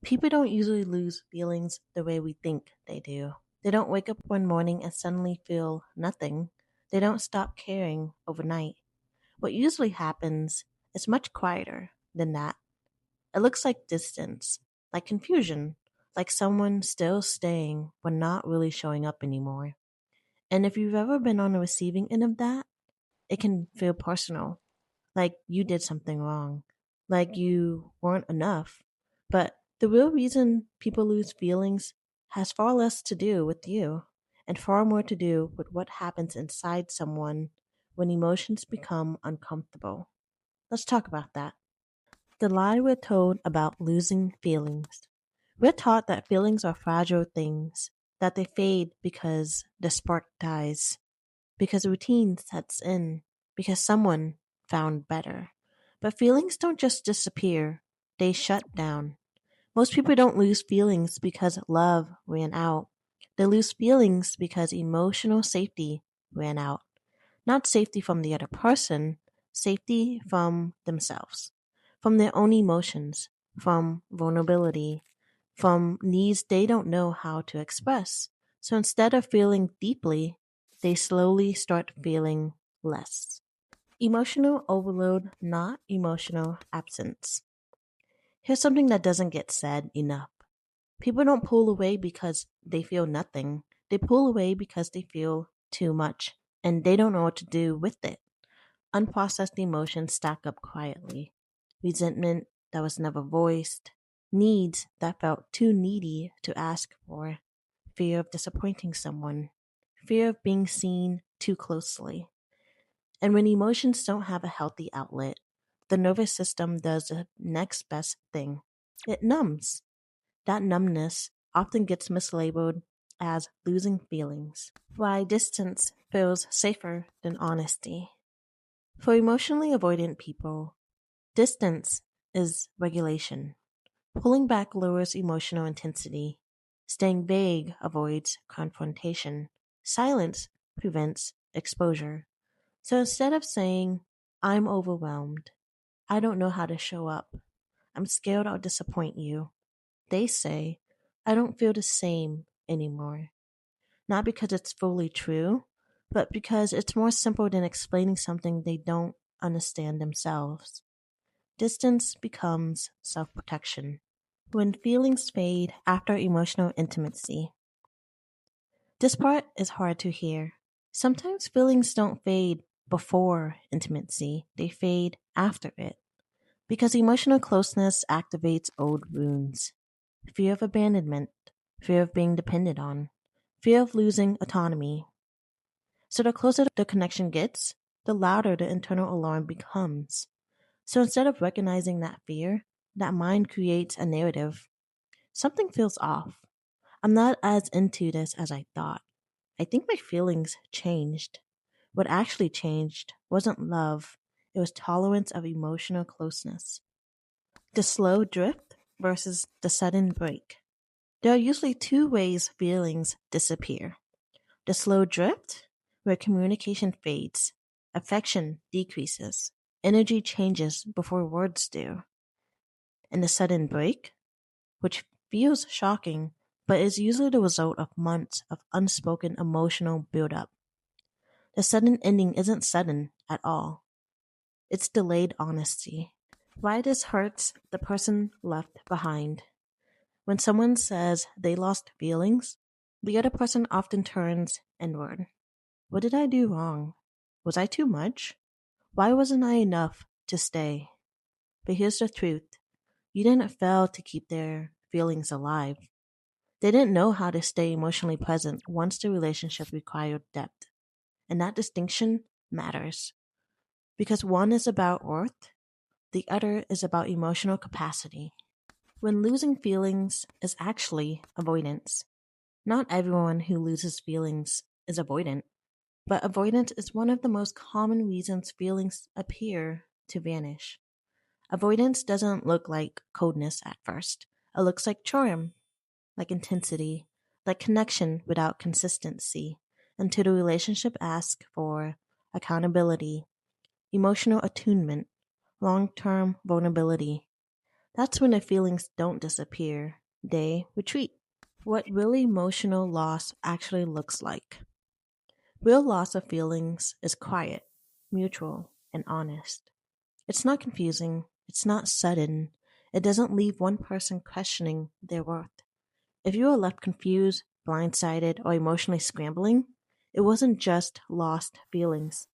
People don't usually lose feelings the way we think they do. They don't wake up one morning and suddenly feel nothing. They don't stop caring overnight. What usually happens is much quieter than that. It looks like distance, like confusion, like someone still staying but not really showing up anymore. And if you've ever been on the receiving end of that, it can feel personal, like you did something wrong, like you weren't enough. But the real reason people lose feelings has far less to do with you and far more to do with what happens inside someone when emotions become uncomfortable. Let's talk about that. The lie we're told about losing feelings. We're taught that feelings are fragile things, that they fade because the spark dies, because routine sets in, because someone found better. But feelings don't just disappear, they shut down. Most people don't lose feelings because love ran out. They lose feelings because emotional safety ran out. Not safety from the other person, safety from themselves, from their own emotions, from vulnerability, from needs they don't know how to express. So instead of feeling deeply, they slowly start feeling less. Emotional overload, not emotional absence. Here's something that doesn't get said enough. People don't pull away because they feel nothing. They pull away because they feel too much and they don't know what to do with it. Unprocessed emotions stack up quietly. Resentment that was never voiced, needs that felt too needy to ask for, fear of disappointing someone, fear of being seen too closely. And when emotions don't have a healthy outlet, the nervous system does the next best thing. It numbs. That numbness often gets mislabeled as losing feelings. Why distance feels safer than honesty. For emotionally avoidant people, distance is regulation. Pulling back lowers emotional intensity. Staying vague avoids confrontation. Silence prevents exposure. So instead of saying, I'm overwhelmed, I don't know how to show up, I'm scared I'll disappoint you, they say, I don't feel the same anymore. Not because it's fully true, but because it's more simple than explaining something they don't understand themselves. Distance becomes self protection. When feelings fade after emotional intimacy. This part is hard to hear. Sometimes feelings don't fade before intimacy, they fade after it. Because emotional closeness activates old wounds. Fear of abandonment, fear of being depended on, fear of losing autonomy. So the closer the connection gets, the louder the internal alarm becomes. So instead of recognizing that fear, that mind creates a narrative. Something feels off. I'm not as into this as I thought. I think my feelings changed. What actually changed wasn't love, it was tolerance of emotional closeness. The slow drift versus the sudden break. There are usually two ways feelings disappear. The slow drift, where communication fades, affection decreases, energy changes before words do. And the sudden break, which feels shocking, but is usually the result of months of unspoken emotional buildup. The sudden ending isn't sudden at all. It's delayed honesty. Why this hurts the person left behind. When someone says they lost feelings, the other person often turns inward. What did I do wrong? Was I too much? Why wasn't I enough to stay? But here's the truth. You didn't fail to keep their feelings alive. They didn't know how to stay emotionally present once the relationship required depth. And that distinction matters. Because one is about worth, the other is about emotional capacity. When losing feelings is actually avoidance. Not everyone who loses feelings is avoidant, but avoidance is one of the most common reasons feelings appear to vanish. Avoidance doesn't look like coldness at first. It looks like charm, like intensity, like connection without consistency, until the relationship asks for accountability, emotional attunement, long term vulnerability. That's when the feelings don't disappear, they retreat. What really emotional loss actually looks like. Real loss of feelings is quiet, mutual, and honest. It's not confusing, it's not sudden, it doesn't leave one person questioning their worth. If you are left confused, blindsided, or emotionally scrambling, it wasn't just lost feelings,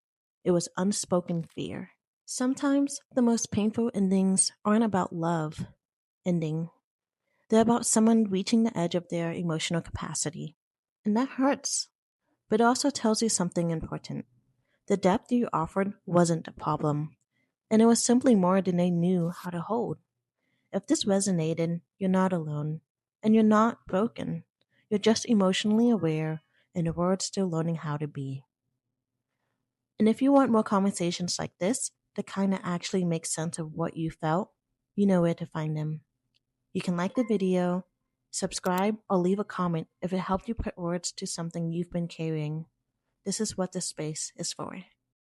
it was unspoken fear. Sometimes the most painful endings aren't about love ending, they're about someone reaching the edge of their emotional capacity. And that hurts, but it also tells you something important. The depth you offered wasn't a problem, and it was simply more than they knew how to hold. If this resonated, you're not alone, and you're not broken. You're just emotionally aware, and the world's still learning how to be. And if you want more conversations like this, that kind of actually make sense of what you felt, you know where to find them. You can like the video, subscribe, or leave a comment if it helped you put words to something you've been carrying. This is what this space is for.